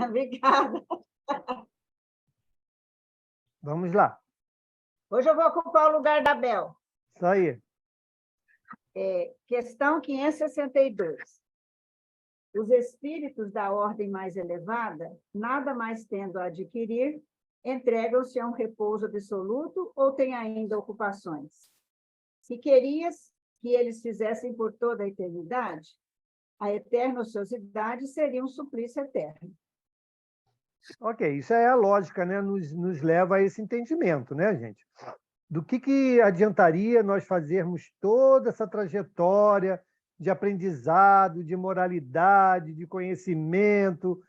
Obrigada. Vamos lá. Hoje eu vou ocupar o lugar da Bel. Isso aí. Questão 562. Os espíritos da ordem mais elevada, nada mais tendo a adquirir, entregam-se a um repouso absoluto ou têm ainda ocupações? Se querias que eles fizessem por toda a eternidade, a eterna ociosidade seria um suplício eterno. Ok, isso é a lógica, né? Nos leva a esse entendimento, né, gente? Do que adiantaria nós fazermos toda essa trajetória de aprendizado, de moralidade, de conhecimento,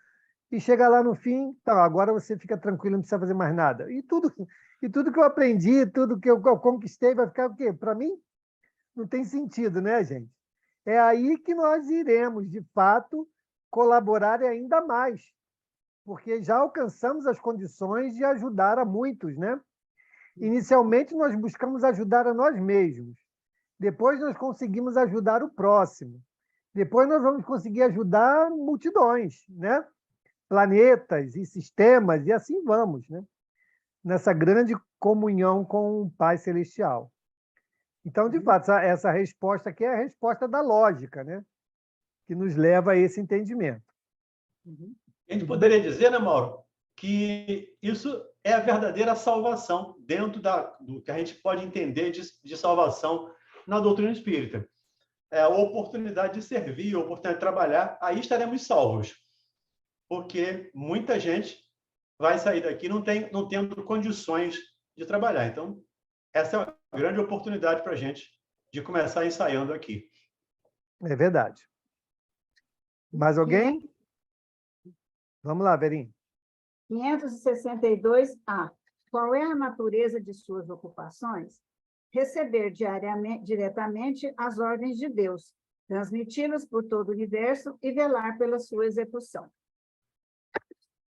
e chega lá no fim, tá, agora você fica tranquilo, não precisa fazer mais nada. E tudo que eu aprendi, tudo que eu conquistei, vai ficar o quê? Para mim, não tem sentido, né, gente? É aí que nós iremos, de fato, colaborar ainda mais, porque já alcançamos as condições de ajudar a muitos, né? Inicialmente, nós buscamos ajudar a nós mesmos. Depois, nós conseguimos ajudar o próximo. Depois, nós vamos conseguir ajudar multidões, né? Planetas e sistemas, e assim vamos, né? Nessa grande comunhão com o Pai Celestial. Então, de fato, essa resposta aqui é a resposta da lógica, né? Que nos leva a esse entendimento. A gente poderia dizer, né, Mauro, que isso é a verdadeira salvação dentro do que a gente pode entender de salvação na doutrina espírita. É a oportunidade de servir, a oportunidade de trabalhar, aí estaremos salvos. Porque muita gente vai sair daqui não tendo condições de trabalhar. Então, essa é uma grande oportunidade para a gente de começar ensaiando aqui. É verdade. Mais alguém? Vamos lá, Verinha. 562A. Qual é a natureza de suas ocupações? Receber diretamente as ordens de Deus, transmiti-las por todo o universo e velar pela sua execução.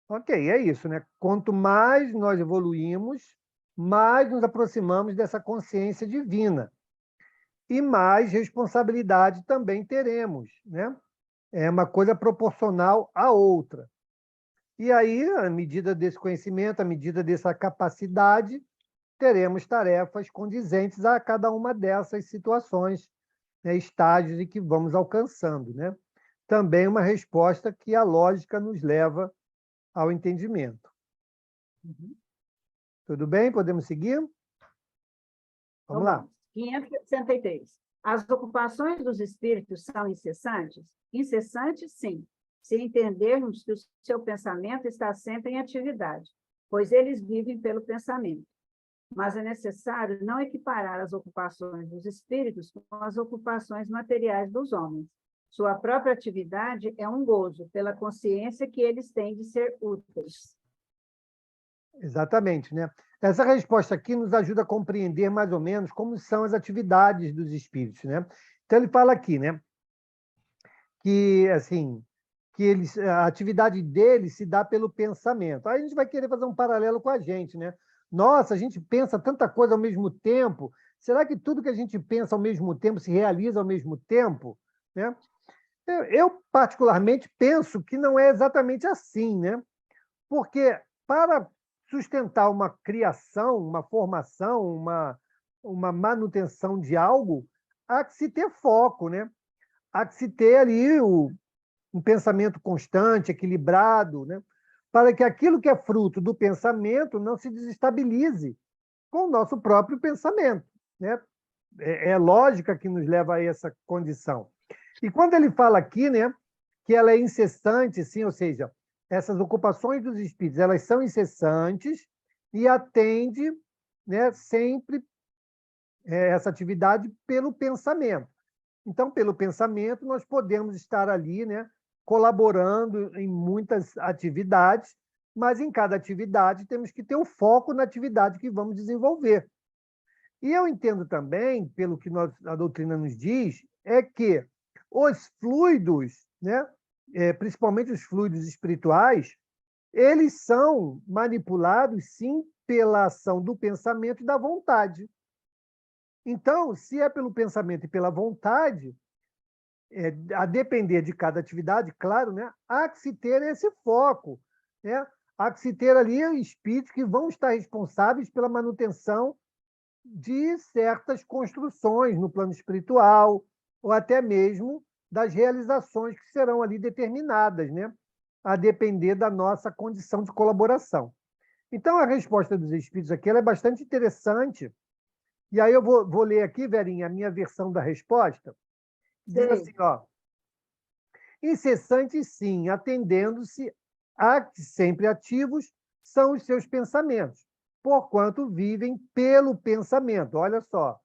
Ok, é isso, né? Quanto mais nós evoluímos, mais nos aproximamos dessa consciência divina. E mais responsabilidade também teremos, né? É uma coisa proporcional à outra. E aí, à medida desse conhecimento, à medida dessa capacidade, teremos tarefas condizentes a cada uma dessas situações, né, estágios em que vamos alcançando, né? Também uma resposta que a lógica nos leva ao entendimento. Tudo bem? Podemos seguir? Vamos lá. 563. As ocupações dos espíritos são incessantes? Incessantes, sim, se entendermos que o seu pensamento está sempre em atividade, pois eles vivem pelo pensamento. Mas é necessário não equiparar as ocupações dos espíritos com as ocupações materiais dos homens. Sua própria atividade é um gozo pela consciência que eles têm de ser úteis. Exatamente, né? Essa resposta aqui nos ajuda a compreender mais ou menos como são as atividades dos espíritos, né? Então ele fala aqui, né, que assim, a atividade deles se dá pelo pensamento. Aí a gente vai querer fazer um paralelo com a gente, né? Nossa, a gente pensa tanta coisa ao mesmo tempo. Será que tudo que a gente pensa ao mesmo tempo se realiza ao mesmo tempo, né? Eu particularmente penso que não é exatamente assim, né? Porque para sustentar uma criação, uma formação, uma manutenção de algo, há que se ter foco, né? Há que se ter ali um pensamento constante, equilibrado, né? Para que aquilo que é fruto do pensamento não se desestabilize com o nosso próprio pensamento, né? É lógica que nos leva a essa condição. E quando ele fala aqui, né, que ela é incessante, sim, ou seja, essas ocupações dos espíritos, elas são incessantes e atende, né, sempre essa atividade pelo pensamento. Então, pelo pensamento, nós podemos estar ali, né, colaborando em muitas atividades, mas em cada atividade temos que ter o foco na atividade que vamos desenvolver. E eu entendo também, pelo que a doutrina nos diz, é que os fluidos, né, principalmente os fluidos espirituais, eles são manipulados, sim, pela ação do pensamento e da vontade. Então, se é pelo pensamento e pela vontade, a depender de cada atividade, claro, né, há que se ter esse foco, né? Há que se ter ali espíritos que vão estar responsáveis pela manutenção de certas construções no plano espiritual, ou até mesmo das realizações que serão ali determinadas, né? A depender da nossa condição de colaboração. Então, a resposta dos espíritos aqui ela é bastante interessante. E aí eu vou ler aqui, Verinha, a minha versão da resposta. Diz assim, ó, incessantes sim, atendendo-se a que sempre ativos são os seus pensamentos, porquanto vivem pelo pensamento. Olha só.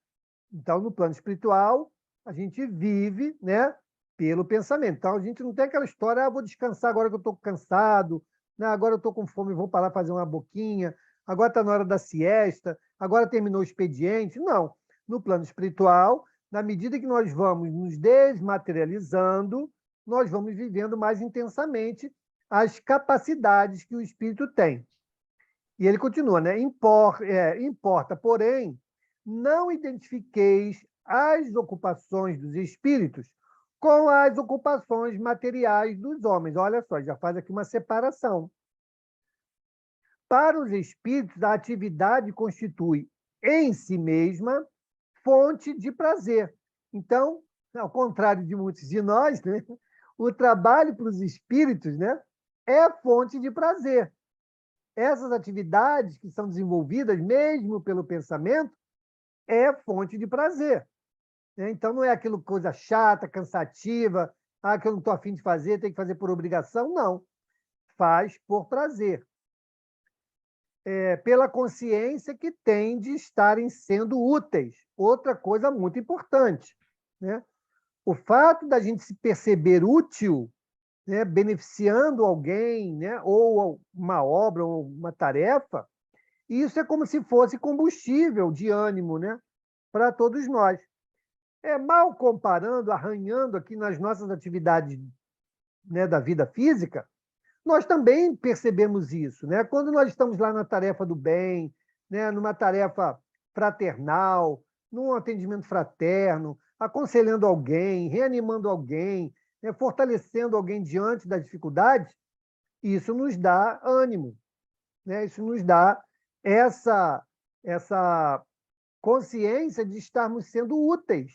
Então, no plano espiritual, a gente vive, né, pelo pensamento. Então, a gente não tem aquela história, vou descansar agora que eu estou cansado, né, agora eu estou com fome, vou parar fazer uma boquinha, agora está na hora da siesta, agora terminou o expediente. Não. No plano espiritual, na medida que nós vamos nos desmaterializando, nós vamos vivendo mais intensamente as capacidades que o espírito tem. E ele continua, né? Importa, porém, não identifiqueis as ocupações dos espíritos com as ocupações materiais dos homens. Olha só, já faz aqui uma separação. Para os espíritos, a atividade constitui em si mesma fonte de prazer. Então, ao contrário de muitos de nós, né, o trabalho para os espíritos, né, é fonte de prazer. Essas atividades que são desenvolvidas, mesmo pelo pensamento, é fonte de prazer. Então, não é aquilo coisa chata, cansativa, que eu não estou afim de fazer, tem que fazer por obrigação. Não. Faz por prazer. Pela consciência que tem de estarem sendo úteis. Outra coisa muito importante, né? O fato da gente se perceber útil, né, beneficiando alguém, né, ou uma obra, ou uma tarefa, isso é como se fosse combustível de ânimo, né, para todos nós. Mal comparando, arranhando aqui nas nossas atividades, né, da vida física, nós também percebemos isso, né? Quando nós estamos lá na tarefa do bem, né, numa tarefa fraternal, num atendimento fraterno, aconselhando alguém, reanimando alguém, né, fortalecendo alguém diante das dificuldades, isso nos dá ânimo, né? Isso nos dá essa consciência de estarmos sendo úteis,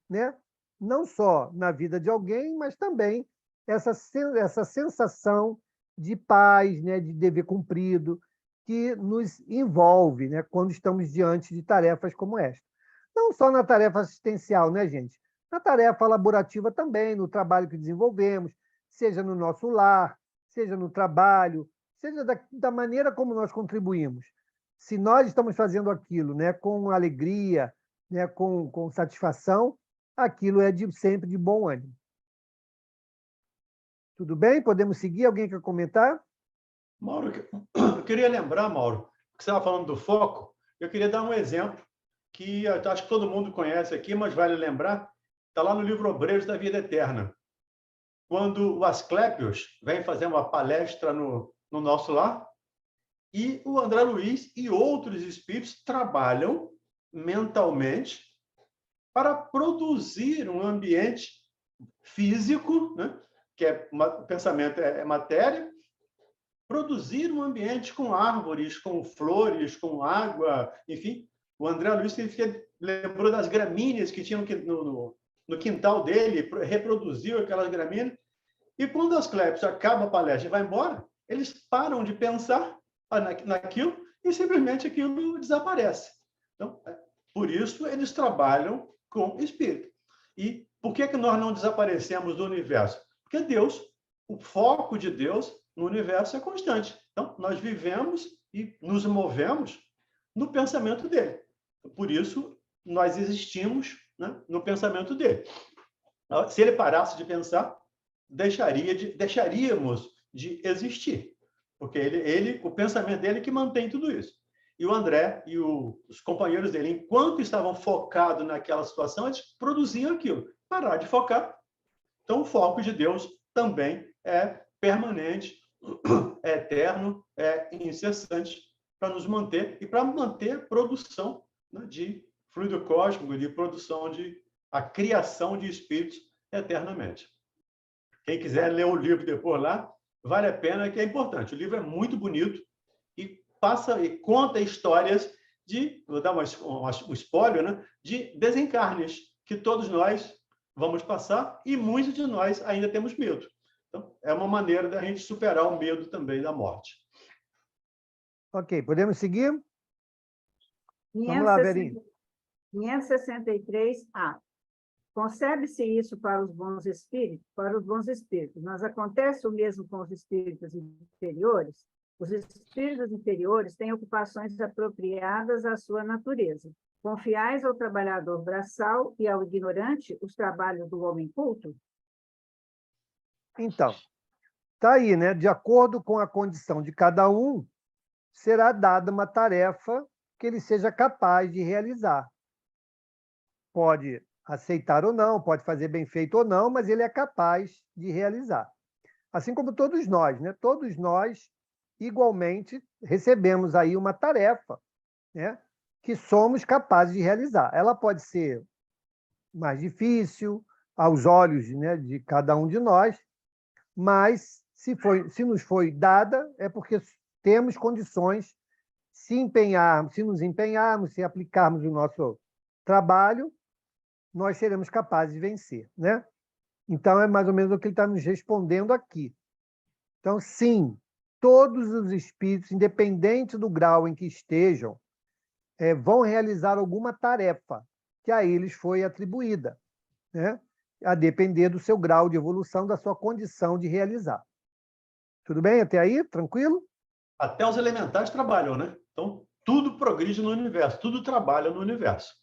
né? Não só na vida de alguém, mas também essa sensação de paz, né, de dever cumprido, que nos envolve, né, quando estamos diante de tarefas como esta. Não só na tarefa assistencial, né, gente? Na tarefa laborativa também, no trabalho que desenvolvemos, seja no nosso lar, seja no trabalho, seja da maneira como nós contribuímos. Se nós estamos fazendo aquilo, né, com alegria, né, com satisfação, aquilo é sempre de bom ânimo. Tudo bem? Podemos seguir? Alguém quer comentar? Mauro, eu queria lembrar, Mauro, que você estava falando do foco, eu queria dar um exemplo que eu acho que todo mundo conhece aqui, mas vale lembrar, está lá no livro Obreiros da Vida Eterna. Quando o Asclépios vem fazer uma palestra no nosso lar, e o André Luiz e outros espíritos trabalham mentalmente para produzir um ambiente físico, né? Que o pensamento é matéria, produzir um ambiente com árvores, com flores, com água, enfim. O André Luiz lembrou das gramíneas que tinham no quintal dele, reproduziu aquelas gramíneas. E quando as Asclépios acaba a palestra e vai embora, eles param de pensar naquilo e simplesmente aquilo desaparece. Então, por isso, eles trabalham com espírito. E por que nós não desaparecemos do universo? Porque Deus, o foco de Deus no universo é constante. Então, nós vivemos e nos movemos no pensamento dele. Por isso, nós existimos, né, no pensamento dele. Se ele parasse de pensar, deixaríamos de existir. Porque o pensamento dele que mantém tudo isso. E o André e os companheiros dele, enquanto estavam focados naquela situação, eles produziam aquilo. Parar de focar. Então, o foco de Deus também é permanente, é eterno, é incessante, para nos manter e para manter a produção, né, de fluido cósmico, de produção a criação de espíritos eternamente. Quem quiser ler o livro depois lá, vale a pena, que é importante. O livro é muito bonito e passa e conta histórias de, vou dar um spoiler, né, de desencarnes que todos nós vamos passar e muitos de nós ainda temos medo. Então, é uma maneira da gente superar o medo também da morte. Ok, podemos seguir? Vamos lá, Verinha. 563A. Concebe-se isso para os bons espíritos? Para os bons espíritos. Mas acontece o mesmo com os espíritos inferiores? Os espíritos inferiores têm ocupações apropriadas à sua natureza. Confiais ao trabalhador braçal e ao ignorante os trabalhos do homem culto? Então, está aí, né? De acordo com a condição de cada um, será dada uma tarefa que ele seja capaz de realizar. Pode aceitar ou não, pode fazer bem feito ou não, mas ele é capaz de realizar. Assim como todos nós, né? Todos nós, igualmente, recebemos aí uma tarefa, né? Que somos capazes de realizar. Ela pode ser mais difícil aos olhos, né, de cada um de nós, mas se nos foi dada, é porque temos condições, se nos empenharmos, se aplicarmos o nosso trabalho, nós seremos capazes de vencer, né? Então, é mais ou menos o que ele está nos respondendo aqui. Então, sim, todos os espíritos, independente do grau em que estejam, vão realizar alguma tarefa que a eles foi atribuída, né? A depender do seu grau de evolução, da sua condição de realizar. Tudo bem até aí? Tranquilo? Até os elementares trabalham, né? Então, tudo progride no universo, tudo trabalha no universo.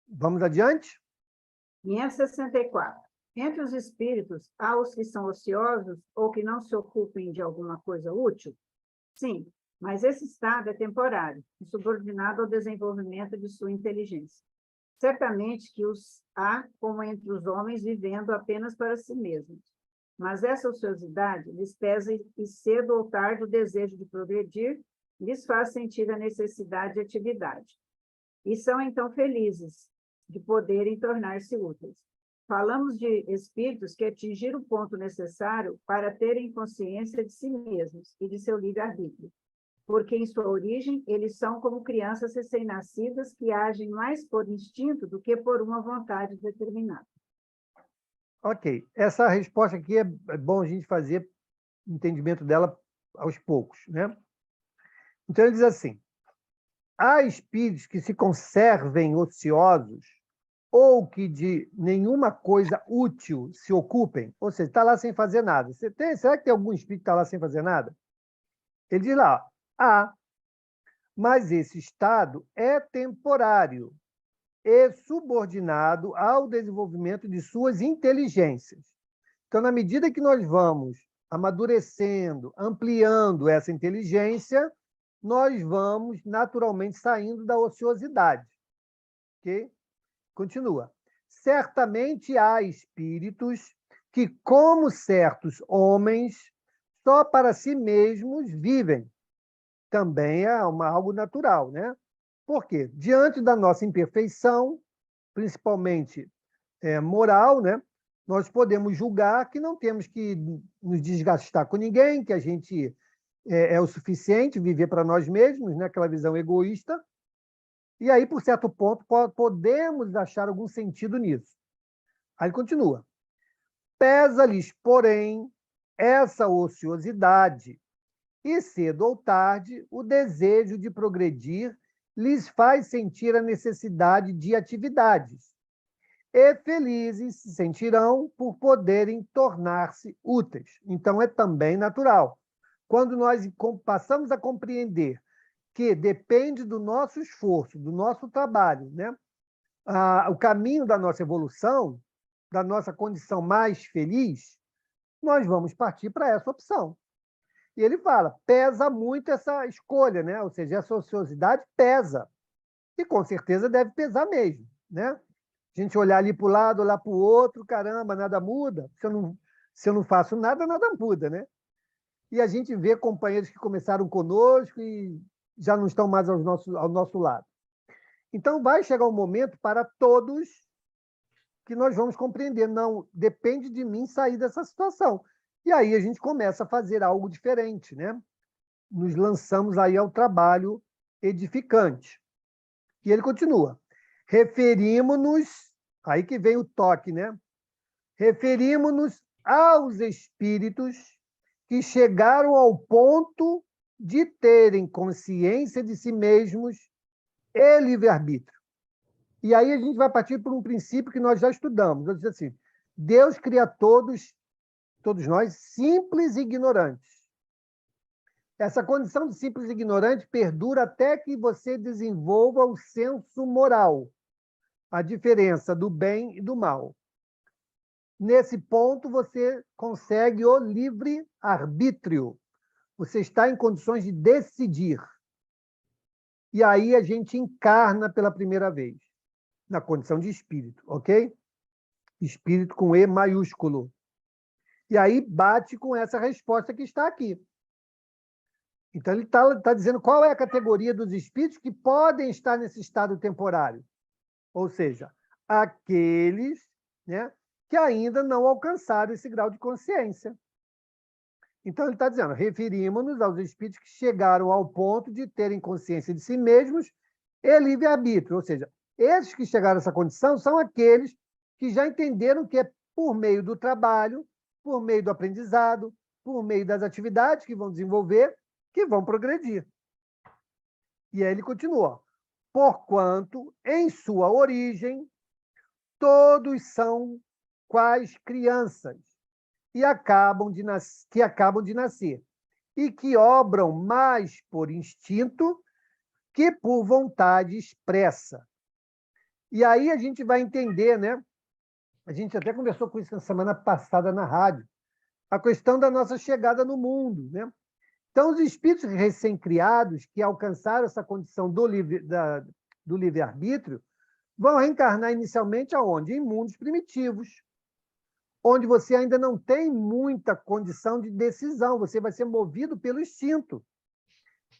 Vamos adiante? 564. Entre os espíritos, há os que são ociosos ou que não se ocupem de alguma coisa útil? Sim, mas esse estado é temporário e subordinado ao desenvolvimento de sua inteligência. Certamente que os há, como entre os homens, vivendo apenas para si mesmos. Mas essa ociosidade lhes pesa e cedo ou tarde o desejo de progredir lhes faz sentir a necessidade de atividade. E são, então, felizes de poderem tornar-se úteis. Falamos de espíritos que atingiram o ponto necessário para terem consciência de si mesmos e de seu livre-arbítrio, porque em sua origem eles são como crianças recém-nascidas que agem mais por instinto do que por uma vontade determinada. Ok. Essa resposta aqui é bom a gente fazer entendimento dela aos poucos, né? Então, ele diz assim: há espíritos que se conservem ociosos ou que de nenhuma coisa útil se ocupem, ou seja, está lá sem fazer nada. Será que tem algum espírito que está lá sem fazer nada? Ele diz lá, mas esse estado é temporário e subordinado ao desenvolvimento de suas inteligências. Então, na medida que nós vamos amadurecendo, ampliando essa inteligência, nós vamos naturalmente saindo da ociosidade. Ok? Continua. Certamente há espíritos que, como certos homens, só para si mesmos vivem. Também é algo natural, né? Por quê? Diante da nossa imperfeição, principalmente moral, né? Nós podemos julgar que não temos que nos desgastar com ninguém, que a gente é o suficiente viver para nós mesmos, né? Aquela visão egoísta. E aí, por certo ponto, podemos achar algum sentido nisso. Aí ele continua. Pesa-lhes, porém, essa ociosidade, e cedo ou tarde, o desejo de progredir lhes faz sentir a necessidade de atividades. E felizes se sentirão por poderem tornar-se úteis. Então, é também natural. Quando nós passamos a compreender que depende do nosso esforço, do nosso trabalho, né? O caminho da nossa evolução, da nossa condição mais feliz, nós vamos partir para essa opção. E ele fala, pesa muito essa escolha, né? Ou seja, essa ociosidade pesa. E com certeza deve pesar mesmo, né? A gente olhar ali para o lado, olhar para o outro, caramba, nada muda. Se eu não faço nada, nada muda, né? E a gente vê companheiros que começaram conosco e já não estão mais ao nosso lado. Então, vai chegar um momento para todos que nós vamos compreender. Não, depende de mim sair dessa situação. E aí a gente começa a fazer algo diferente, né? Nos lançamos aí ao trabalho edificante. E ele continua. Referimos-nos, aí que vem o toque, né? Referimos-nos aos espíritos que chegaram ao ponto de terem consciência de si mesmos e livre-arbítrio. E aí a gente vai partir por um princípio que nós já estudamos. Eu disse assim, Deus cria todos nós, simples e ignorantes. Essa condição de simples e ignorante perdura até que você desenvolva o senso moral, a diferença do bem e do mal. Nesse ponto, você consegue o livre-arbítrio. Você está em condições de decidir. E aí a gente encarna pela primeira vez, na condição de espírito, ok? Espírito com E maiúsculo. E aí bate com essa resposta que está aqui. Então, ele está dizendo qual é a categoria dos espíritos que podem estar nesse estado temporário. Ou seja, aqueles, né, que ainda não alcançaram esse grau de consciência. Então, ele está dizendo, referimos-nos aos espíritos que chegaram ao ponto de terem consciência de si mesmos e livre-arbítrio. Ou seja, esses que chegaram a essa condição são aqueles que já entenderam que é por meio do trabalho, por meio do aprendizado, por meio das atividades que vão desenvolver, que vão progredir. E aí ele continua. Porquanto, em sua origem, todos são quais crianças que acabam de nascer e que obram mais por instinto que por vontade expressa. E aí a gente vai entender, né? A gente até conversou com isso na semana passada na rádio, a questão da nossa chegada no mundo, né? Então, os espíritos recém-criados que alcançaram essa condição do livre-arbítrio vão reencarnar inicialmente aonde? Em mundos primitivos, onde você ainda não tem muita condição de decisão, você vai ser movido pelo instinto,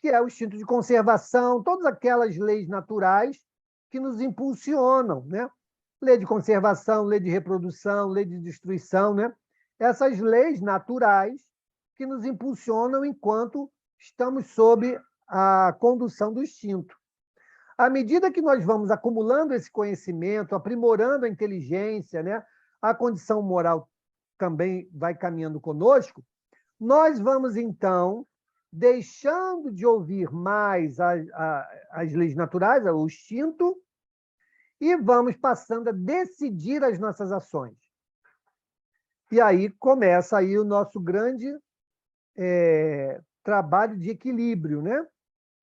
que é o instinto de conservação, todas aquelas leis naturais que nos impulsionam, né? Lei de conservação, lei de reprodução, lei de destruição, né? Essas leis naturais que nos impulsionam enquanto estamos sob a condução do instinto. À medida que nós vamos acumulando esse conhecimento, aprimorando a inteligência, né? A condição moral também vai caminhando conosco, nós vamos, então, deixando de ouvir mais as leis naturais, o instinto, e vamos passando a decidir as nossas ações. E aí começa aí o nosso grande trabalho de equilíbrio, né?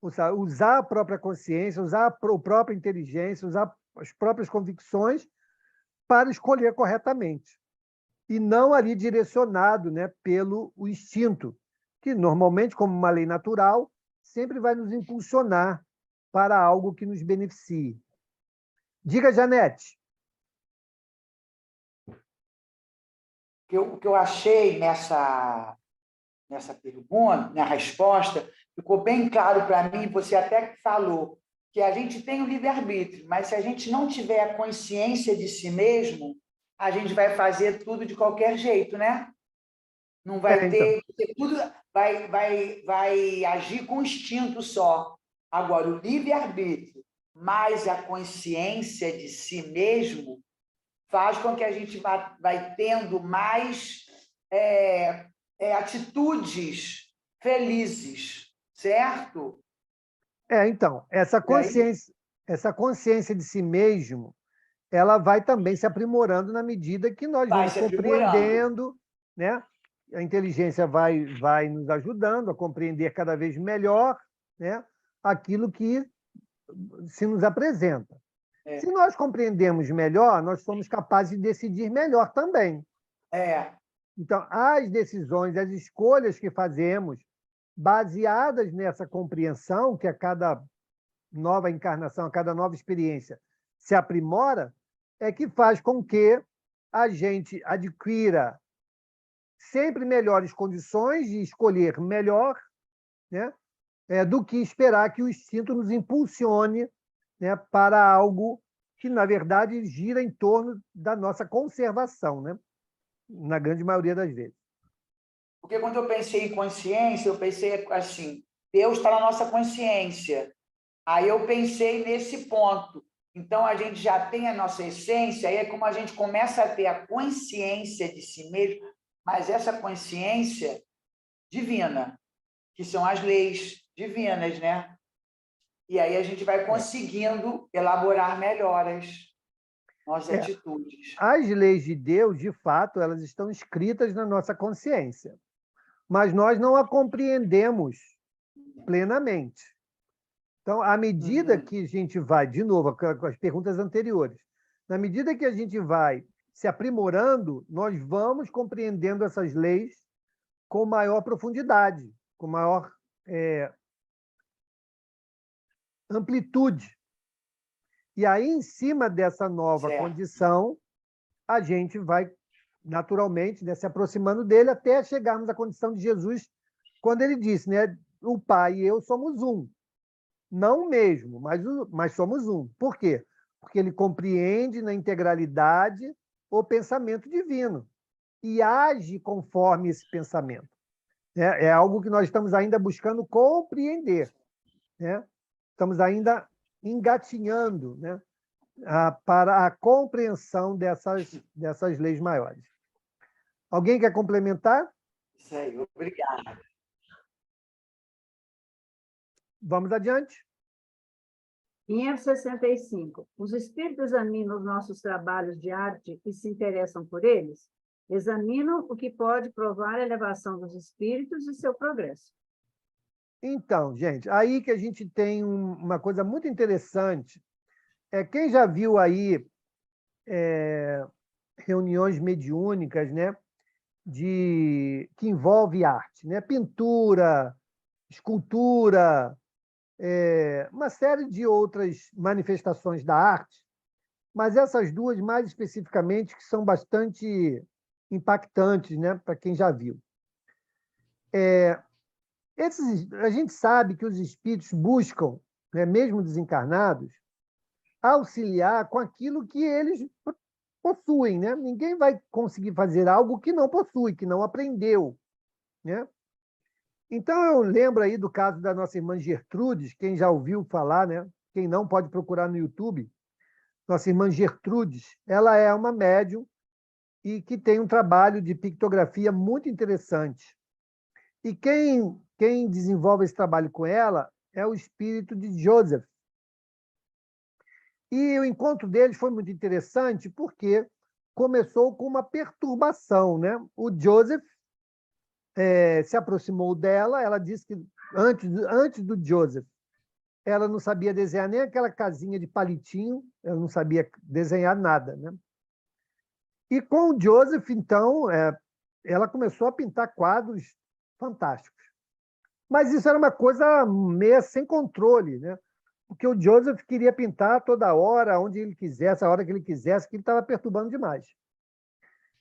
Usar a própria consciência, usar a própria inteligência, usar as próprias convicções para escolher corretamente. E não ali direcionado, né, pelo instinto, que normalmente, como uma lei natural, sempre vai nos impulsionar para algo que nos beneficie. Diga, Janete. O que eu achei nessa pergunta, na resposta, ficou bem claro para mim, você até falou, que a gente tem o livre-arbítrio, mas se a gente não tiver a consciência de si mesmo, a gente vai fazer tudo de qualquer jeito, né? Não vai ter... Tudo vai agir com instinto só. Agora, o livre-arbítrio mais a consciência de si mesmo faz com que a gente vai tendo mais atitudes felizes, certo? Então, essa consciência de si mesmo, ela vai também se aprimorando na medida que nós vamos compreendendo, né? A inteligência vai nos ajudando a compreender cada vez melhor, né, aquilo que se nos apresenta. Se nós compreendemos melhor, nós somos capazes de decidir melhor também. Então, as decisões, as escolhas que fazemos, baseadas nessa compreensão, que a cada nova encarnação, a cada nova experiência se aprimora, é que faz com que a gente adquira sempre melhores condições de escolher melhor, né, do que esperar que o instinto nos impulsione, né, para algo que, na verdade, gira em torno da nossa conservação, né? Na grande maioria das vezes. Porque quando eu pensei em consciência, eu pensei assim, Deus está na nossa consciência. Aí eu pensei nesse ponto. Então, a gente já tem a nossa essência, aí é como a gente começa a ter a consciência de si mesmo, mas essa consciência divina, que são as leis divinas, né? E aí a gente vai conseguindo elaborar melhor as nossas atitudes. As leis de Deus, de fato, elas estão escritas na nossa consciência, mas nós não a compreendemos plenamente. Então, à medida que a gente vai, de novo, com as perguntas anteriores, na medida que a gente vai se aprimorando, nós vamos compreendendo essas leis com maior profundidade, com maior amplitude. E aí, em cima dessa nova condição, a gente vai, naturalmente, né, se aproximando dele até chegarmos à condição de Jesus, quando ele disse, né, o Pai e eu somos um. Não o mesmo, mas somos um. Por quê? Porque ele compreende na integralidade o pensamento divino e age conforme esse pensamento. É algo que nós estamos ainda buscando compreender, né? Estamos ainda engatinhando, né, para a compreensão dessas leis maiores. Alguém quer complementar? Isso aí, obrigada. Vamos adiante. 565. Os espíritos examinam os nossos trabalhos de arte e se interessam por eles? Examinam o que pode provar a elevação dos espíritos e seu progresso. Então, gente, aí que a gente tem uma coisa muito interessante. Quem já viu aí reuniões mediúnicas, né, que envolve arte, né? Pintura, escultura, uma série de outras manifestações da arte, mas essas duas, mais especificamente, que são bastante impactantes, né, para quem já viu. A gente sabe que os espíritos buscam, né, mesmo desencarnados, auxiliar com aquilo que eles possuem, né? Ninguém vai conseguir fazer algo que não possui, que não aprendeu, né? Então, eu lembro aí do caso da nossa irmã Gertrudes, quem já ouviu falar, né? Quem não pode procurar no YouTube. Nossa irmã Gertrudes, ela é uma médium e que tem um trabalho de pictografia muito interessante. E quem desenvolve esse trabalho com ela é o espírito de Joseph. E o encontro deles foi muito interessante porque começou com uma perturbação, né? O Joseph se aproximou dela, ela disse que antes do Joseph, ela não sabia desenhar nem aquela casinha de palitinho, ela não sabia desenhar nada, né? E com o Joseph, então, ela começou a pintar quadros fantásticos. Mas isso era uma coisa meio sem controle, né? Porque o Joseph queria pintar toda hora, onde ele quisesse, a hora que ele quisesse, que ele estava perturbando demais.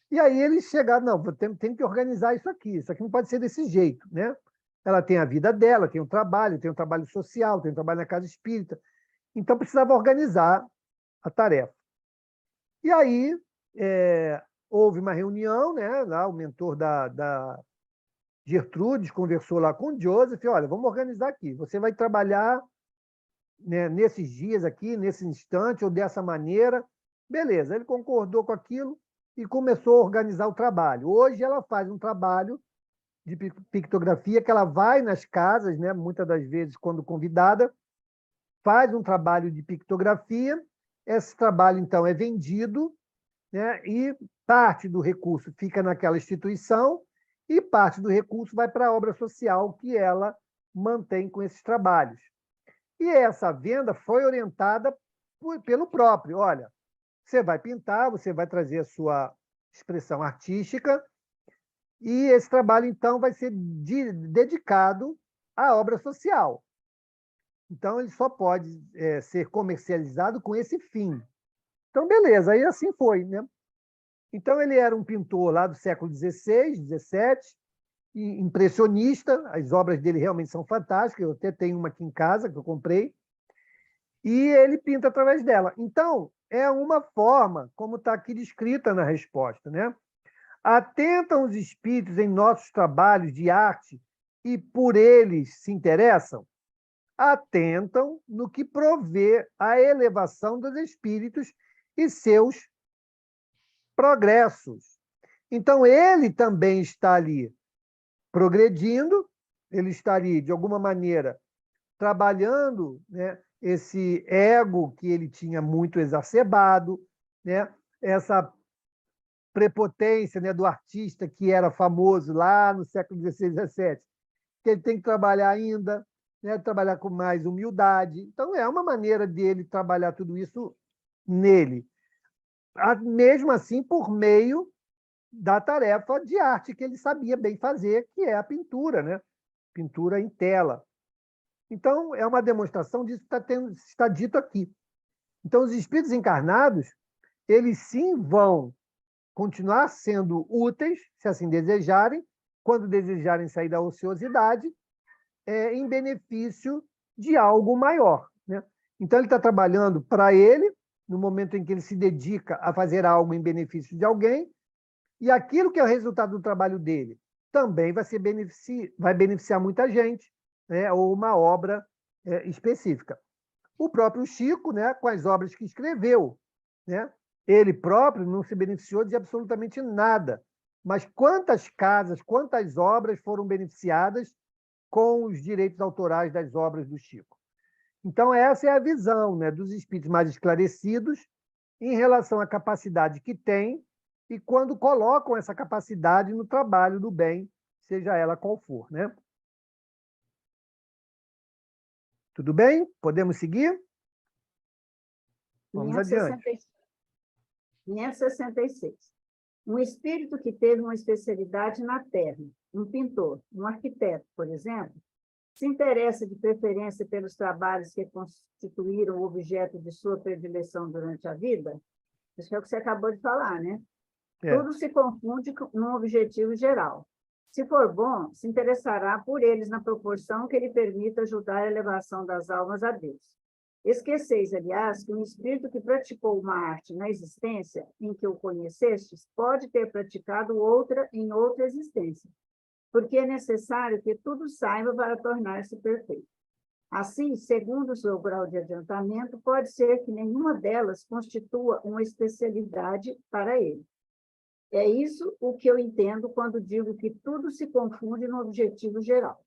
E aí eles chegaram, não, tem que organizar isso aqui não pode ser desse jeito, né? Ela tem a vida dela, tem um trabalho social, tem um trabalho na casa espírita, então precisava organizar a tarefa. E aí houve uma reunião, né? Lá o mentor da Gertrudes conversou lá com o Joseph, olha, vamos organizar aqui, você vai trabalhar, né, nesses dias aqui, nesse instante, ou dessa maneira. Beleza, ele concordou com aquilo e começou a organizar o trabalho. Hoje ela faz um trabalho de pictografia, que ela vai nas casas, né, muitas das vezes, quando convidada, faz um trabalho de pictografia, esse trabalho, então, é vendido, né, e parte do recurso fica naquela instituição e parte do recurso vai para a obra social que ela mantém com esses trabalhos. E essa venda foi orientada pelo próprio. Olha, você vai pintar, você vai trazer a sua expressão artística, e esse trabalho, então, vai ser dedicado à obra social. Então, ele só pode ser comercializado com esse fim. Então, beleza, aí assim foi, né? Então, ele era um pintor lá do século XVI, XVII, impressionista, as obras dele realmente são fantásticas, eu até tenho uma aqui em casa, que eu comprei, e ele pinta através dela. Então, é uma forma, como está aqui descrita na resposta, né? Atentam os espíritos em nossos trabalhos de arte e por eles se interessam? Atentam no que provê a elevação dos espíritos e seus progressos. Então, ele também está ali progredindo, ele está ali, de alguma maneira, trabalhando, né, esse ego que ele tinha muito exacerbado, né, essa prepotência, né, do artista que era famoso lá no século XVI, XVII, que ele tem que trabalhar ainda, né, trabalhar com mais humildade. Então, é uma maneira dele trabalhar tudo isso nele. Mesmo assim, por meio da tarefa de arte que ele sabia bem fazer, que é a pintura, né? Pintura em tela. Então, é uma demonstração disso que está dito aqui. Então, os espíritos encarnados, eles sim vão continuar sendo úteis, se assim desejarem, quando desejarem sair da ociosidade, em benefício de algo maior, né? Então, ele está trabalhando para ele, no momento em que ele se dedica a fazer algo em benefício de alguém, e aquilo que é o resultado do trabalho dele também vai beneficiar muita gente, né? Ou uma obra específica. O próprio Chico, né, com as obras que escreveu, né, ele próprio não se beneficiou de absolutamente nada. Mas quantas casas, quantas obras foram beneficiadas com os direitos autorais das obras do Chico? Então, essa é a visão, né, dos espíritos mais esclarecidos em relação à capacidade que têm e quando colocam essa capacidade no trabalho do bem, seja ela qual for, né? Tudo bem? Podemos seguir? Vamos adiante. 566. Um espírito que teve uma especialidade na terra, um pintor, um arquiteto, por exemplo, se interessa de preferência pelos trabalhos que constituíram o objeto de sua predileção durante a vida? Isso é o que você acabou de falar, né? Tudo se confunde num objetivo geral. Se for bom, se interessará por eles na proporção que lhe permita ajudar a elevação das almas a Deus. Esqueceis, aliás, que um espírito que praticou uma arte na existência em que o conhecestes pode ter praticado outra em outra existência, porque é necessário que tudo saiba para tornar-se perfeito. Assim, segundo o seu grau de adiantamento, pode ser que nenhuma delas constitua uma especialidade para ele. É isso o que eu entendo quando digo que tudo se confunde no objetivo geral.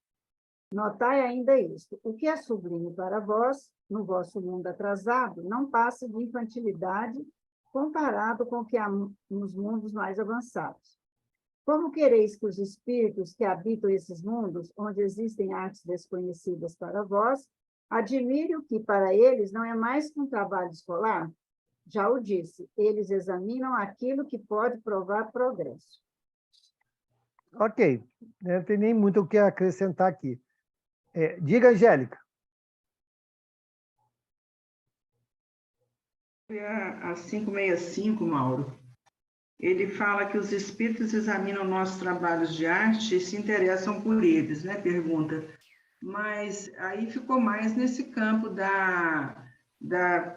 Notai ainda isto: o que é sublime para vós, no vosso mundo atrasado, não passa de infantilidade comparado com o que há nos mundos mais avançados. Como quereis que os espíritos que habitam esses mundos, onde existem artes desconhecidas para vós, admirem o que para eles não é mais que um trabalho escolar? Já o disse, eles examinam aquilo que pode provar progresso. Ok, não tem nem muito o que acrescentar aqui. Diga, Angélica. A 565, Mauro, ele fala que os espíritos examinam nossos trabalhos de arte e se interessam por eles, né? Pergunta. Mas aí ficou mais nesse campo da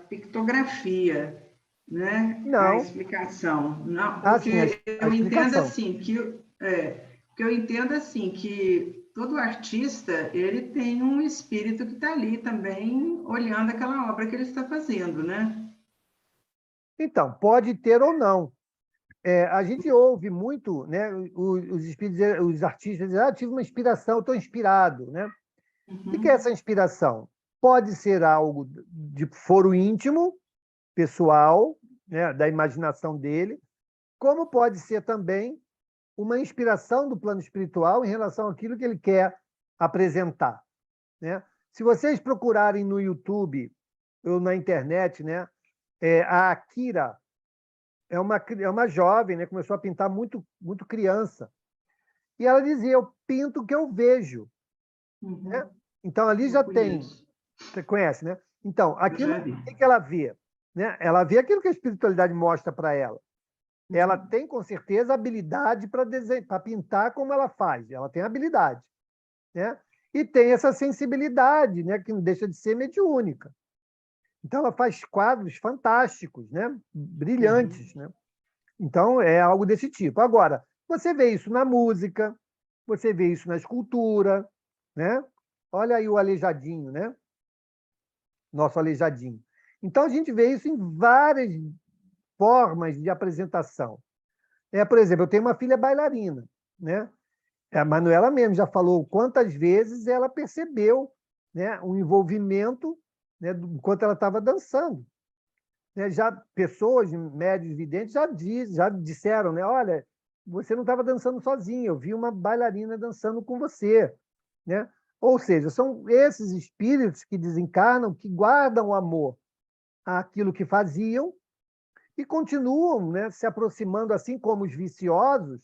pictografia, né? Não. A explicação. Não, porque sim, eu entendo assim que eu entendo assim que todo artista ele tem um espírito que está ali também olhando aquela obra que ele está fazendo, né? Então, pode ter ou não. A gente ouve muito, né, os espíritos, os artistas dizem, tive uma inspiração, estou inspirado, né? O que é essa inspiração? Pode ser algo de foro íntimo, pessoal, né, da imaginação dele, como pode ser também uma inspiração do plano espiritual em relação àquilo que ele quer apresentar, né? Se vocês procurarem no YouTube ou na internet, né, a Akira é uma jovem, né, começou a pintar muito, muito criança. E ela dizia, eu pinto o que eu vejo. Né? Então, ali já tem... Você conhece, né? Então, aquilo, o que ela vê? Né? Ela vê aquilo que a espiritualidade mostra para ela. Ela tem, com certeza, habilidade para pintar como ela faz. Ela tem habilidade. Né? E tem essa sensibilidade, né, que não deixa de ser mediúnica. Então, ela faz quadros fantásticos, né? Brilhantes, né? Então, é algo desse tipo. Agora, você vê isso na música, você vê isso na escultura, né? Olha aí o Aleijadinho, né? Nosso Aleijadinho. Então, a gente vê isso em várias formas de apresentação. Por exemplo, eu tenho uma filha bailarina, né? A Manuela mesmo já falou quantas vezes ela percebeu, né, um envolvimento, né, enquanto ela estava dançando. Né? Já pessoas, médios videntes, já disseram, né, olha, você não estava dançando sozinha, eu vi uma bailarina dançando com você. Né? Ou seja, são esses espíritos que desencarnam, que guardam o amor àquilo que faziam e continuam, né, se aproximando, assim como os viciosos,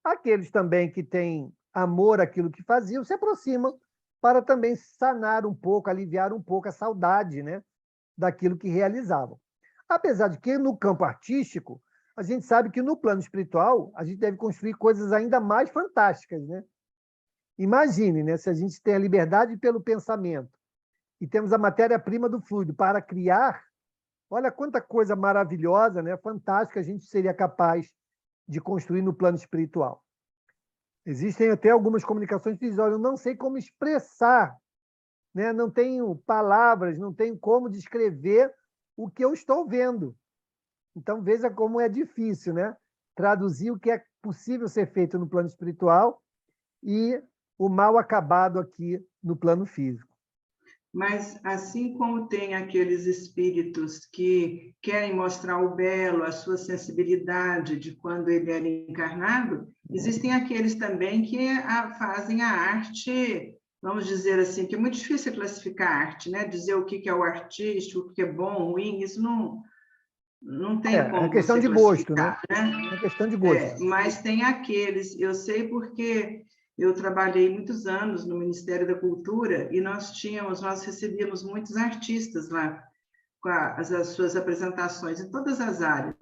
aqueles também que têm amor àquilo que faziam, se aproximam para também sanar um pouco, aliviar um pouco a saudade, né, daquilo que realizavam. Apesar de que, no campo artístico, a gente sabe que no plano espiritual a gente deve construir coisas ainda mais fantásticas. Né? Imagine, né, se a gente tem a liberdade pelo pensamento e temos a matéria-prima do fluido para criar. Olha quanta coisa maravilhosa, né? Fantástica a gente seria capaz de construir no plano espiritual. Existem até algumas comunicações que dizem, olha, eu não sei como expressar, né? Não tenho palavras, não tenho como descrever o que eu estou vendo. Então, veja como é difícil, né? Traduzir o que é possível ser feito no plano espiritual e o mal acabado aqui no plano físico. Mas, assim como tem aqueles espíritos que querem mostrar o belo, a sua sensibilidade de quando ele era encarnado, existem aqueles também que fazem a arte, vamos dizer assim, que é muito difícil classificar a arte, né? Dizer o que é o artístico, o que é bom, ruim, isso não tem É como questão você de gosto, né? classificar, né? É questão de gosto. Mas tem aqueles, eu sei porque eu trabalhei muitos anos no Ministério da Cultura e nós recebíamos muitos artistas lá com as suas apresentações em todas as áreas.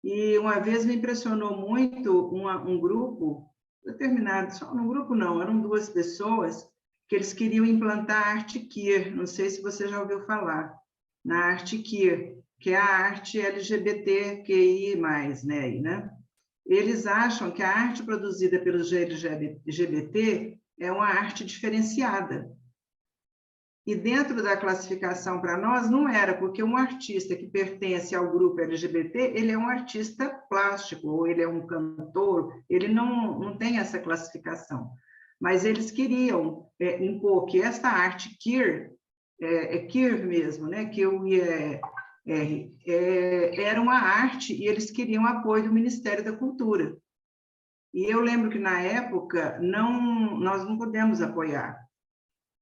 E uma vez me impressionou muito um grupo determinado, só um grupo não, eram duas pessoas que eles queriam implantar a arte queer, não sei se você já ouviu falar, na arte queer, que é a arte LGBTQI+, né? Eles acham que a arte produzida pelos LGBT é uma arte diferenciada. E dentro da classificação para nós não era, porque um artista que pertence ao grupo LGBT, ele é um artista plástico, ou ele é um cantor, ele não tem essa classificação. Mas eles queriam impor que esta arte queer, queer mesmo, né? Que era uma arte e eles queriam apoio do Ministério da Cultura. E eu lembro que, na época, nós não pudemos apoiar,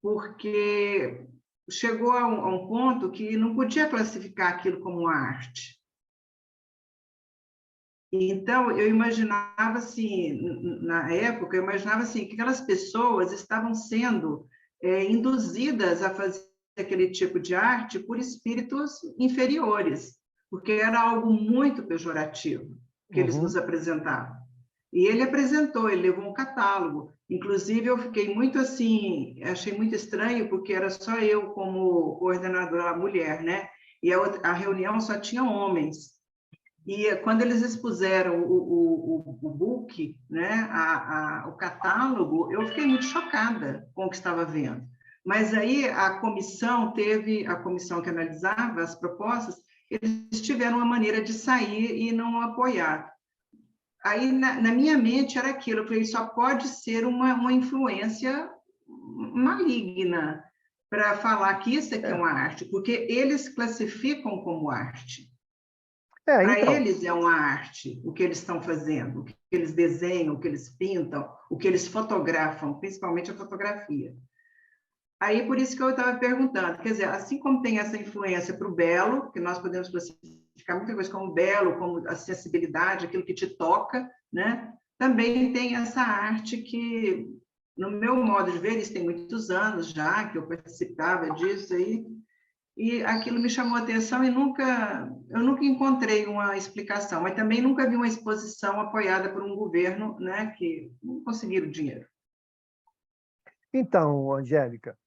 porque chegou a um ponto que não podia classificar aquilo como arte. Então, eu imaginava assim, na época, eu imaginava assim, que aquelas pessoas estavam sendo induzidas a fazer aquele tipo de arte por espíritos inferiores, porque era algo muito pejorativo que eles nos apresentavam. E ele apresentou, ele levou um catálogo. Inclusive, eu fiquei muito assim, achei muito estranho, porque era só eu como coordenadora mulher, né? E a reunião só tinha homens. E quando eles expuseram o book, né, o catálogo, eu fiquei muito chocada com o que estava vendo. Mas aí a comissão que analisava as propostas, eles tiveram uma maneira de sair e não apoiar. Aí, na minha mente, era aquilo, eu falei, só pode ser uma influência maligna para falar que isso aqui é uma arte, porque eles classificam como arte. Para Então. eles é uma arte, o que eles estão fazendo, o que eles desenham, o que eles pintam, o que eles fotografam, principalmente a fotografia. Aí, por isso que eu estava perguntando, quer dizer, assim como tem essa influência para o belo, que nós podemos classificar muita coisa como belo, como a sensibilidade, aquilo que te toca, né? Também tem essa arte que, no meu modo de ver, isso tem muitos anos já, que eu participava disso aí, e aquilo me chamou a atenção e eu nunca encontrei uma explicação, mas também nunca vi uma exposição apoiada por um governo, né, que não conseguiram dinheiro. Então, Angélica,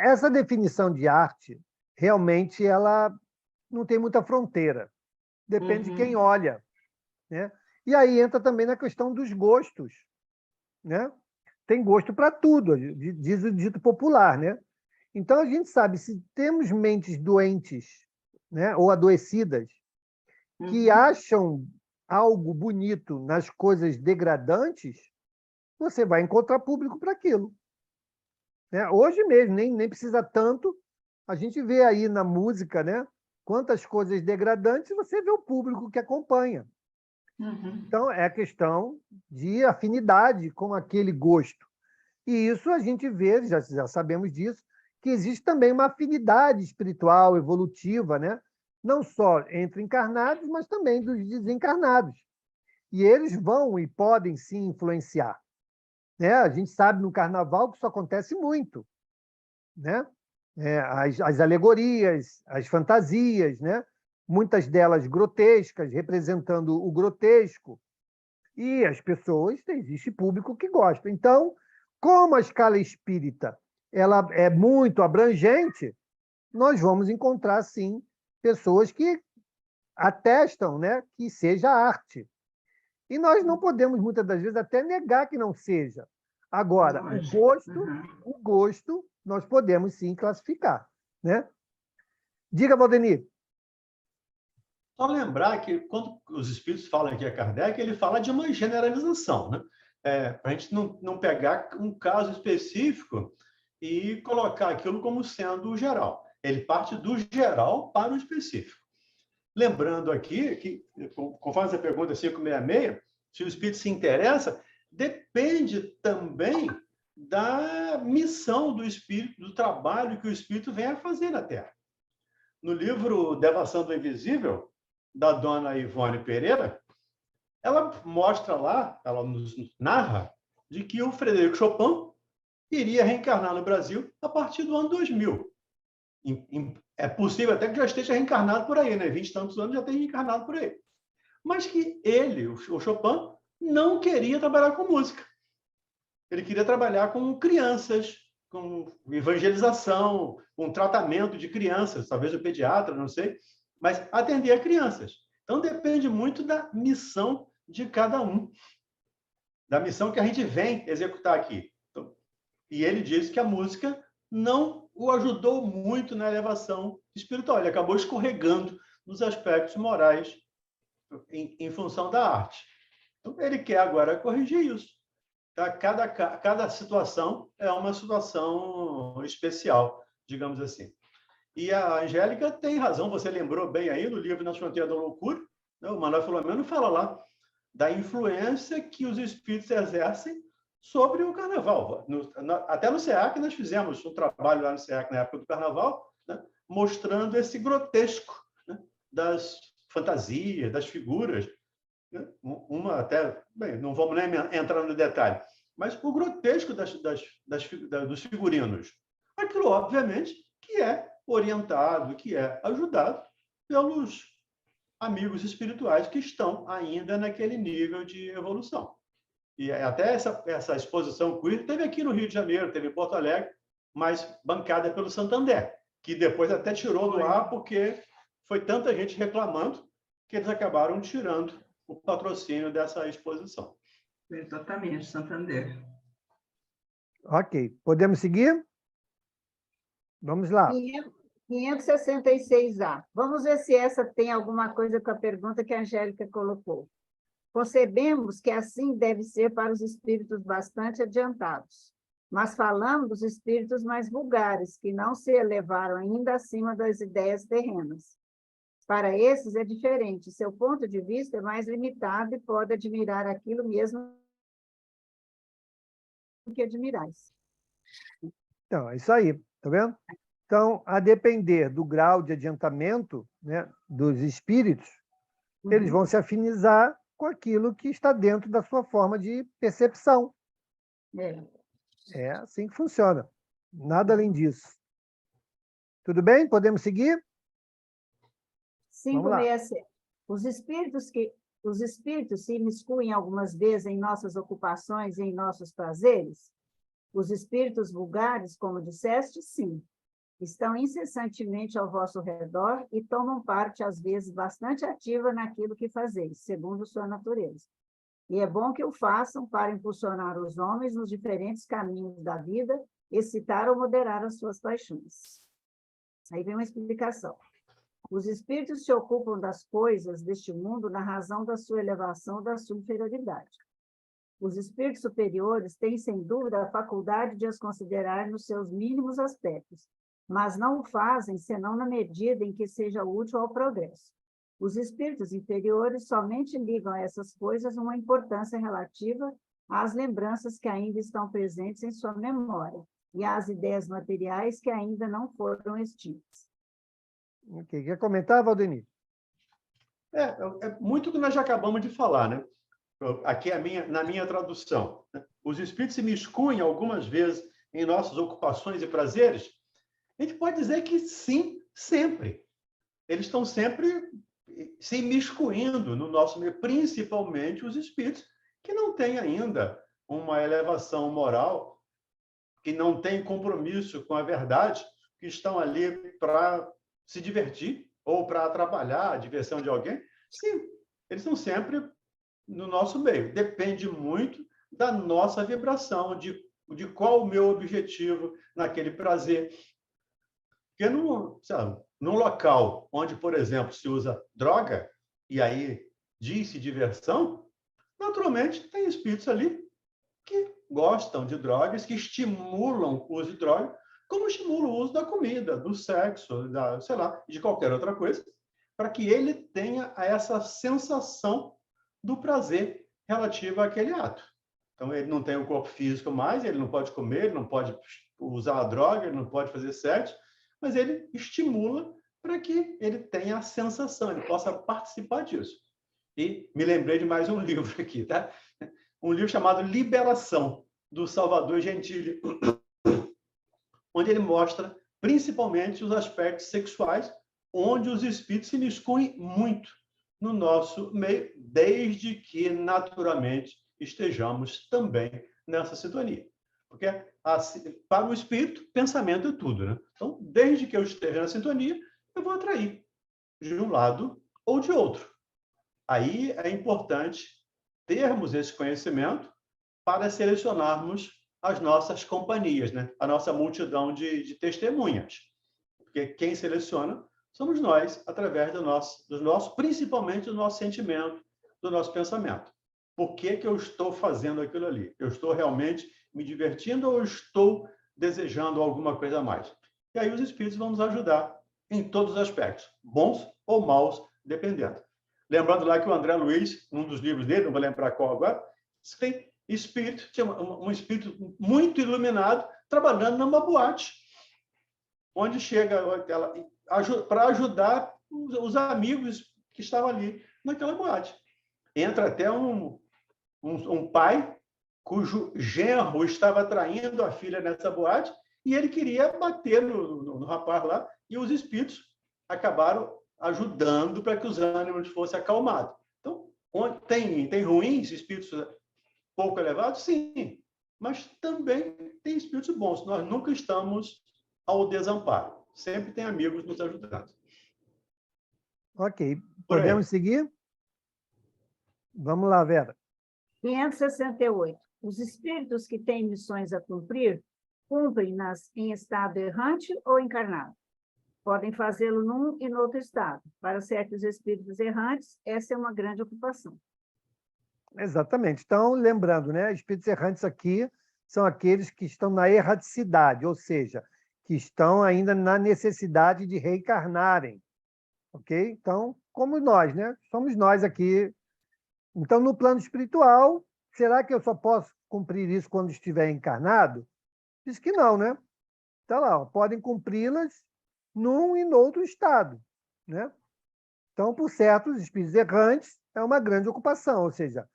essa definição de arte, realmente ela não tem muita fronteira. Depende de quem olha, né? E aí entra também na questão dos gostos, né? Tem gosto para tudo, diz o dito popular, né? Então a gente sabe, se temos mentes doentes, né, ou adoecidas, que acham algo bonito nas coisas degradantes, você vai encontrar público para aquilo, né? Hoje mesmo, nem precisa tanto, a gente vê aí na música, né, quantas coisas degradantes, você vê o público que acompanha. Então, é a questão de afinidade com aquele gosto. E isso a gente vê, já sabemos disso, que existe também uma afinidade espiritual, evolutiva, né? Não só entre encarnados, mas também dos desencarnados. E eles vão e podem sim influenciar, né? A gente sabe no carnaval que isso acontece muito, né? As alegorias, as fantasias, né? Muitas delas grotescas, representando o grotesco, e as pessoas, existe público que gosta. Então, como a escala espírita ela é muito abrangente, nós vamos encontrar, sim, pessoas que atestam, né, que seja arte. E nós não podemos, muitas das vezes, até negar que não seja. Agora, o gosto, nós podemos, sim, classificar, né? Diga, Valdemir. Só lembrar que, quando os espíritos falam aqui a Kardec, ele fala de uma generalização, né? Para a gente não pegar um caso específico e colocar aquilo como sendo o geral. Ele parte do geral para o específico. Lembrando aqui que, conforme essa pergunta 566, se o espírito se interessa, depende também da missão do espírito, do trabalho que o espírito vem a fazer na Terra. No livro Devação do Invisível, da dona Ivone Pereira, ela mostra lá, ela nos narra, de que o Frederico Chopin iria reencarnar no Brasil a partir do ano 2000. É possível até que já esteja reencarnado por aí, né? 20 e tantos anos já esteja reencarnado por aí. Mas que ele, o Chopin, não queria trabalhar com música. Ele queria trabalhar com crianças, com evangelização, com tratamento de crianças, talvez o pediatra, não sei, mas atender a crianças. Então, depende muito da missão de cada um, da missão que a gente vem executar aqui. Então, e ele disse que a música não o ajudou muito na elevação espiritual, ele acabou escorregando nos aspectos morais em função da arte. Então, ele quer agora corrigir isso. Tá? Cada situação é uma situação especial, digamos assim. E a Angélica tem razão, você lembrou bem aí no livro Nas Fronteiras da Loucura, né? O Manuel Filomeno fala lá da influência que os espíritos exercem sobre o carnaval. Até no SEAC nós fizemos um trabalho lá no SEAC na época do carnaval, né? Mostrando esse grotesco, né? Das fantasias, das figuras, né? Uma até, bem, não vamos nem entrar no detalhe, mas o grotesco dos figurinos. Aquilo, obviamente, que é orientado, que é ajudado pelos amigos espirituais que estão ainda naquele nível de evolução. E até essa exposição queer teve aqui no Rio de Janeiro, teve em Porto Alegre, mas bancada pelo Santander, que depois até tirou do ar porque foi tanta gente reclamando que eles acabaram tirando o patrocínio dessa exposição. Exatamente, Santander. Ok. Podemos seguir? Vamos lá. 566A. Vamos ver se essa tem alguma coisa com a pergunta que a Angélica colocou. Concebemos que assim deve ser para os espíritos bastante adiantados, mas falamos dos espíritos mais vulgares, que não se elevaram ainda acima das ideias terrenas. Para esses é diferente, seu ponto de vista é mais limitado e pode admirar aquilo mesmo que admirais. Então, é isso aí, tá vendo? Então, a depender do grau de adiantamento, né, dos espíritos, eles vão se afinizar com aquilo que está dentro da sua forma de percepção. É assim que funciona. Nada além disso. Tudo bem? Podemos seguir? 567. Os espíritos se imiscuem algumas vezes em nossas ocupações e em nossos prazeres? Os espíritos vulgares, como disseste, sim. Estão incessantemente ao vosso redor e tomam parte, às vezes, bastante ativa naquilo que fazeis, segundo sua natureza. E é bom que o façam para impulsionar os homens nos diferentes caminhos da vida, excitar ou moderar as suas paixões. Aí vem uma explicação. Os espíritos se ocupam das coisas deste mundo na razão da sua elevação, da sua inferioridade. Os espíritos superiores têm, sem dúvida, a faculdade de as considerar nos seus mínimos aspectos, mas não o fazem senão na medida em que seja útil ao progresso. Os espíritos inferiores somente ligam a essas coisas uma importância relativa às lembranças que ainda estão presentes em sua memória e às ideias materiais que ainda não foram extintas. Ok. Quer comentar, Valdemir? É muito o que nós já acabamos de falar, né? Aqui na minha tradução. Os espíritos se miscuem algumas vezes em nossas ocupações e prazeres. A gente pode dizer que sim, sempre. Eles estão sempre se imiscuindo no nosso meio, principalmente os espíritos que não têm ainda uma elevação moral, que não têm compromisso com a verdade, que estão ali para se divertir ou para atrapalhar a diversão de alguém. Sim, eles estão sempre no nosso meio. Depende muito da nossa vibração, de qual o meu objetivo naquele prazer. Porque num local onde, por exemplo, se usa droga, e aí diz-se diversão, naturalmente tem espíritos ali que gostam de drogas, que estimulam o uso de droga, como estimulam o uso da comida, do sexo, sei lá, de qualquer outra coisa, para que ele tenha essa sensação do prazer relativo àquele ato. Então, ele não tem o corpo físico mais, ele não pode comer, ele não pode usar a droga, ele não pode fazer sexo, mas ele estimula para que ele tenha a sensação, ele possa participar disso. E me lembrei de mais um livro aqui, tá? Um livro chamado Liberação, do Salvador Gentili, onde ele mostra principalmente os aspectos sexuais, onde os espíritos se miscuem muito no nosso meio, desde que, naturalmente, estejamos também nessa sintonia. Porque, para o espírito, pensamento é tudo, né? Então, desde que eu esteja na sintonia, eu vou atrair de um lado ou de outro. Aí é importante termos esse conhecimento para selecionarmos as nossas companhias, né? A nossa multidão de testemunhas. Porque quem seleciona somos nós, através principalmente do nosso sentimento, do nosso pensamento. Por que eu estou fazendo aquilo ali? Eu estou realmente me divertindo ou estou desejando alguma coisa a mais? E aí os espíritos vão nos ajudar em todos os aspectos, bons ou maus, dependendo. Lembrando lá que o André Luiz, num dos livros dele, não vou lembrar qual agora, tem espírito, tinha um espírito muito iluminado, trabalhando numa boate, onde chega para ajudar os amigos que estavam ali naquela boate. Entra até um pai cujo genro estava traindo a filha nessa boate e ele queria bater no rapaz lá, e os espíritos acabaram ajudando para que os ânimos fossem acalmados. Então, tem ruins, espíritos pouco elevados? Sim, mas também tem espíritos bons. Nós nunca estamos ao desamparo. Sempre tem amigos nos ajudando. Ok. Podemos seguir? Vamos lá, Vera. 568. Os espíritos que têm missões a cumprir, cumprem-nas em estado errante ou encarnado. Podem fazê-lo num e no outro estado. Para certos espíritos errantes, essa é uma grande ocupação. Exatamente. Então, lembrando, né, espíritos errantes aqui são aqueles que estão na erraticidade, ou seja, que estão ainda na necessidade de reencarnarem. Ok? Então, como nós, né? Somos nós aqui. Então, no plano espiritual, será que eu só posso cumprir isso quando estiver encarnado? Diz que não, né? Está lá, ó, podem cumpri-las num e no outro estado, né? Então, por certos espíritos errantes, é uma grande ocupação, ou seja,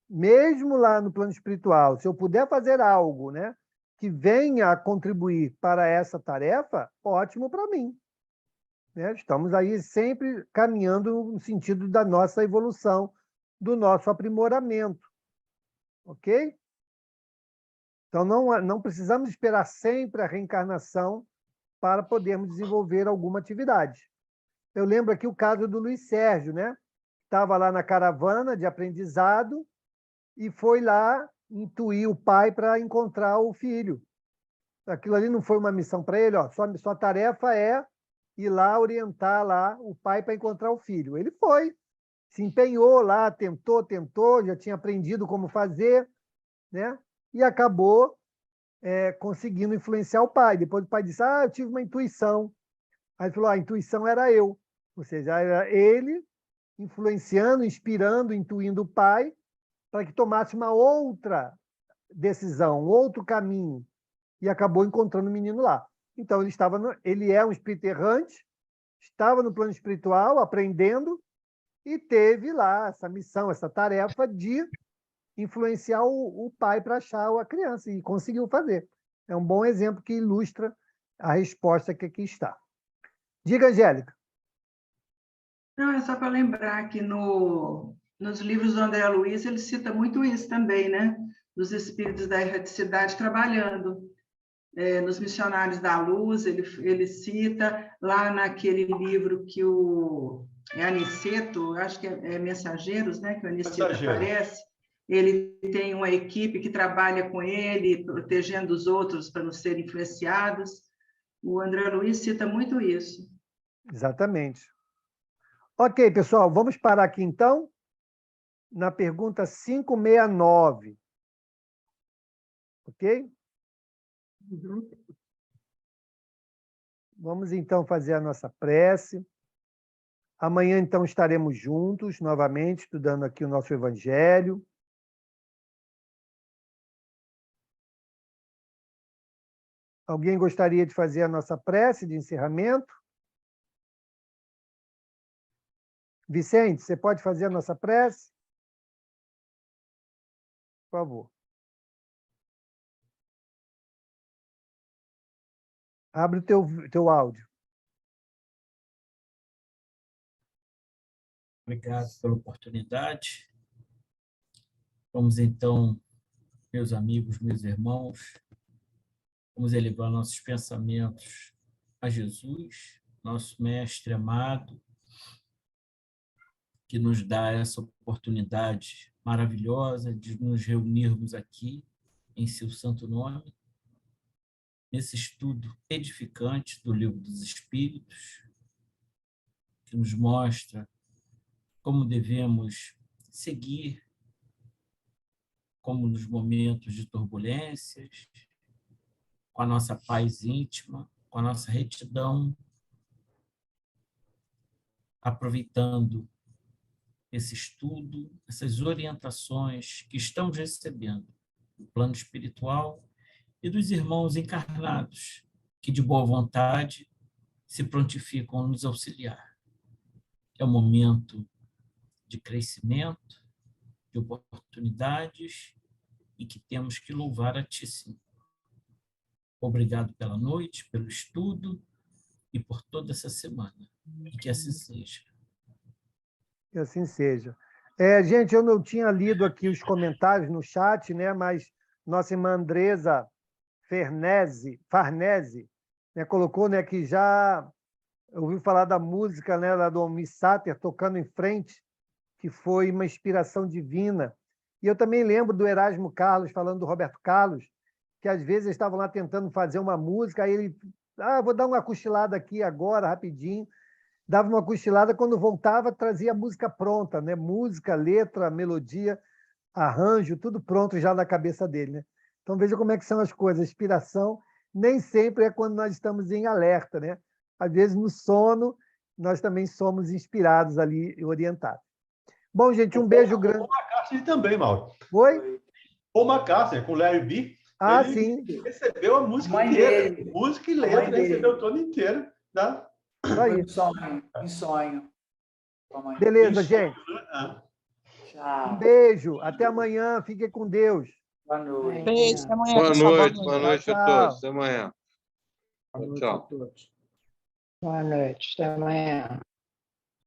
mesmo lá no plano espiritual, se eu puder fazer algo, né, que venha a contribuir para essa tarefa, ótimo para mim. Né? Estamos aí sempre caminhando no sentido da nossa evolução, do nosso aprimoramento. Ok? Então, não precisamos esperar sempre a reencarnação para podermos desenvolver alguma atividade. Eu lembro aqui o caso do Luiz Sérgio, né? Estava lá na caravana de aprendizado e foi lá intuir o pai para encontrar o filho. Aquilo ali não foi uma missão para ele, ó, sua tarefa é ir lá orientar lá o pai para encontrar o filho. Ele foi, se empenhou lá, tentou, já tinha aprendido como fazer, né? E acabou conseguindo influenciar o pai. Depois o pai disse, eu tive uma intuição. Aí ele falou, a intuição era eu. Ou seja, era ele influenciando, inspirando, intuindo o pai para que tomasse uma outra decisão, um outro caminho. E acabou encontrando o menino lá. Então, ele é um espírito errante, estava no plano espiritual, aprendendo, e teve lá essa missão, essa tarefa de influenciar o pai para achar a criança, e conseguiu fazer. É um bom exemplo que ilustra a resposta que aqui está. Diga, Angélica. Não, é só para lembrar que nos livros do André Luiz ele cita muito isso também, né? Dos espíritos da erraticidade trabalhando. Nos Missionários da Luz, ele cita lá naquele livro que o Aniceto, acho que é Mensageiros, né? Que o Aniceto aparece. Ele tem uma equipe que trabalha com ele, protegendo os outros para não serem influenciados. O André Luiz cita muito isso. Exatamente. Ok, pessoal, vamos parar aqui então, na pergunta 569. Ok? Uhum. Vamos então fazer a nossa prece. Amanhã, então, estaremos juntos, novamente, estudando aqui o nosso Evangelho. Alguém gostaria de fazer a nossa prece de encerramento? Vicente, você pode fazer a nossa prece? Por favor. Abre o teu áudio. Obrigado pela oportunidade. Vamos, então, meus amigos, meus irmãos, vamos elevar nossos pensamentos a Jesus, nosso Mestre amado, que nos dá essa oportunidade maravilhosa de nos reunirmos aqui em seu santo nome, nesse estudo edificante do Livro dos Espíritos, que nos mostra como devemos seguir, como nos momentos de turbulências, com a nossa paz íntima, com a nossa retidão, aproveitando esse estudo, essas orientações que estamos recebendo do plano espiritual e dos irmãos encarnados, que de boa vontade se prontificam a nos auxiliar. É um momento de crescimento, de oportunidades, e que temos que louvar a Ti, Senhor. Obrigado pela noite, pelo estudo e por toda essa semana. E que assim seja. Que assim seja. Gente, eu não tinha lido aqui os comentários no chat, né? Mas nossa irmã Andresa Farnese, né, colocou, né, que já ouviu falar da música, né, lá do Almir Sater, Tocando em Frente, que foi uma inspiração divina. E eu também lembro do Erasmo Carlos, falando do Roberto Carlos, que às vezes eles estavam lá tentando fazer uma música, aí ele, vou dar uma cochilada aqui agora, rapidinho, dava uma cochilada, quando voltava, trazia a música pronta, né? Música, letra, melodia, arranjo, tudo pronto já na cabeça dele, né? Então, veja como é que são as coisas. A inspiração nem sempre é quando nós estamos em alerta, né? Às vezes, no sono, nós também somos inspirados ali e orientados. Bom, gente, um beijo grande. O McCartney também, Mauro. Oi? O McCartney, com o Larry B. Sim. Recebeu a música inteira. Música e letra, recebeu toda inteira. Tá? Em sonho. Beleza, gente. Tchau. Um beijo. Até amanhã. Fiquem com Deus. Boa noite. Beijo, até amanhã. Boa noite a todos. Até amanhã. Boa noite Tchau. a todos. Boa noite, até amanhã.